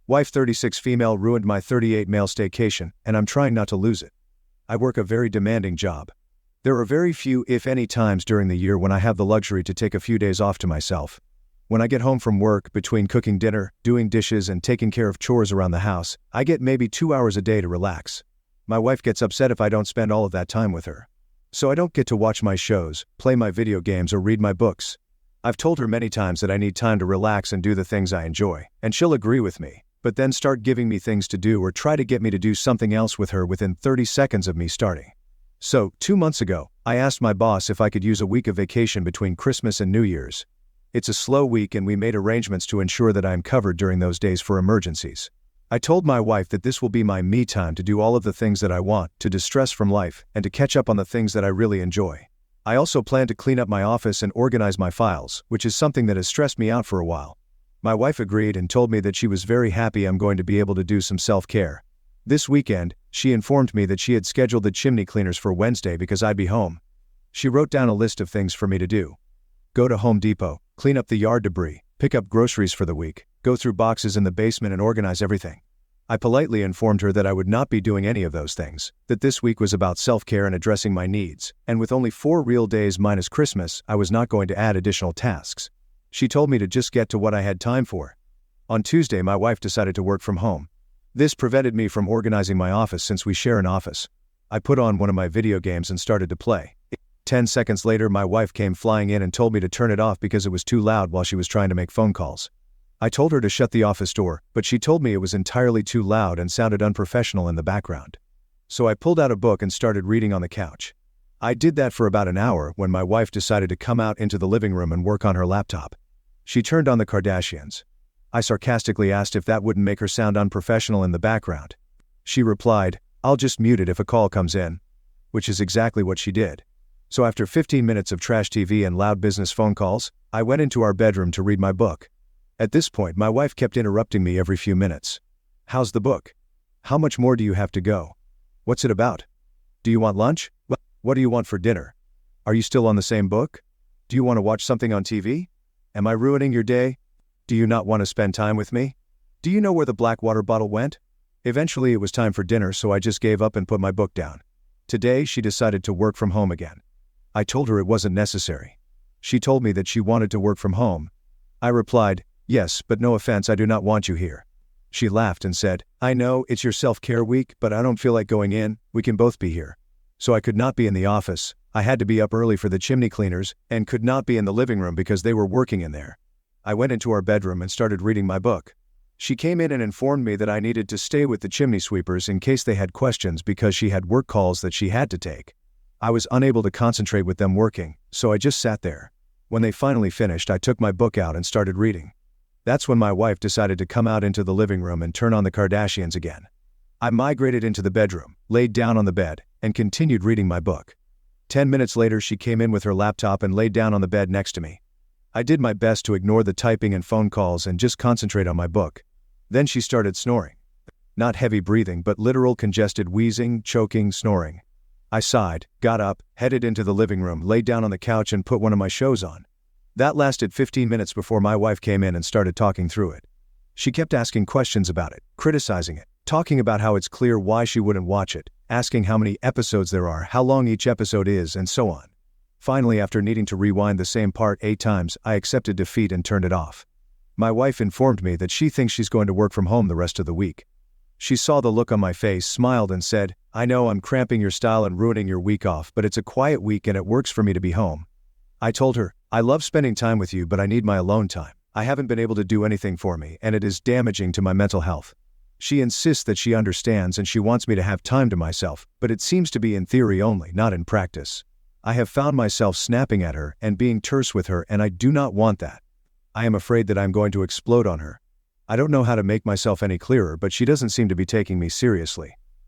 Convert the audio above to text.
Wife 36 female ruined my 38 male staycation, and I'm trying not to lose it. I work a very demanding job. There are very few, if any, times during the year when I have the luxury to take a few days off to myself. When I get home from work, between cooking dinner, doing dishes, and taking care of chores around the house, I get maybe 2 hours a day to relax. My wife gets upset if I don't spend all of that time with her. So I don't get to watch my shows, play my video games, or read my books. I've told her many times that I need time to relax and do the things I enjoy, and she'll agree with me, but then start giving me things to do or try to get me to do something else with her within 30 seconds of me starting. So, 2 months ago, I asked my boss if I could use a week of vacation between Christmas and New Year's. It's a slow week and we made arrangements to ensure that I am covered during those days for emergencies. I told my wife that this will be my me time to do all of the things that I want, to distress from life, and to catch up on the things that I really enjoy. I also plan to clean up my office and organize my files, which is something that has stressed me out for a while. My wife agreed and told me that she was very happy I'm going to be able to do some self-care. This weekend, she informed me that she had scheduled the chimney cleaners for Wednesday because I'd be home. She wrote down a list of things for me to do. Go to Home Depot, clean up the yard debris, pick up groceries for the week, go through boxes in the basement and organize everything. I politely informed her that I would not be doing any of those things, that this week was about self-care and addressing my needs, and with only 4 real days minus Christmas, I was not going to add additional tasks. She told me to just get to what I had time for. On Tuesday, my wife decided to work from home. This prevented me from organizing my office since we share an office. I put on one of my video games and started to play. 10 seconds later, my wife came flying in and told me to turn it off because it was too loud while she was trying to make phone calls. I told her to shut the office door, but she told me it was entirely too loud and sounded unprofessional in the background. So I pulled out a book and started reading on the couch. I did that for about an hour when my wife decided to come out into the living room and work on her laptop. She turned on the Kardashians. I sarcastically asked if that wouldn't make her sound unprofessional in the background. She replied, "I'll just mute it if a call comes in." Which is exactly what she did. So after 15 minutes of trash TV and loud business phone calls, I went into our bedroom to read my book. At this point, my wife kept interrupting me every few minutes. "How's the book? How much more do you have to go? What's it about? Do you want lunch? What do you want for dinner? Are you still on the same book? Do you want to watch something on TV? Am I ruining your day? Do you not want to spend time with me? Do you know where the black water bottle went?" Eventually it was time for dinner, so I just gave up and put my book down. Today she decided to work from home again. I told her it wasn't necessary. She told me that she wanted to work from home. I replied, "Yes, but no offense, I do not want you here." She laughed and said, "I know, it's your self-care week, but I don't feel like going in, we can both be here." So I could not be in the office, I had to be up early for the chimney cleaners, and could not be in the living room because they were working in there. I went into our bedroom and started reading my book. She came in and informed me that I needed to stay with the chimney sweepers in case they had questions because she had work calls that she had to take. I was unable to concentrate with them working, so I just sat there. When they finally finished, I took my book out and started reading. That's when my wife decided to come out into the living room and turn on the Kardashians again. I migrated into the bedroom, laid down on the bed, and continued reading my book. 10 minutes later, she came in with her laptop and laid down on the bed next to me. I did my best to ignore the typing and phone calls and just concentrate on my book. Then she started snoring. Not heavy breathing, but literal congested wheezing, choking, snoring. I sighed, got up, headed into the living room, laid down on the couch and put one of my shows on. That lasted 15 minutes before my wife came in and started talking through it. She kept asking questions about it, criticizing it, talking about how it's clear why she wouldn't watch it, asking how many episodes there are, how long each episode is, and so on. Finally, after needing to rewind the same part 8 times, I accepted defeat and turned it off. My wife informed me that she thinks she's going to work from home the rest of the week. She saw the look on my face, smiled and said, "I know I'm cramping your style and ruining your week off, but it's a quiet week and it works for me to be home." I told her, "I love spending time with you, but I need my alone time. I haven't been able to do anything for me, and it is damaging to my mental health." She insists that she understands and she wants me to have time to myself, but it seems to be in theory only, not in practice. I have found myself snapping at her and being terse with her, and I do not want that. I am afraid that I'm going to explode on her. I don't know how to make myself any clearer, but she doesn't seem to be taking me seriously.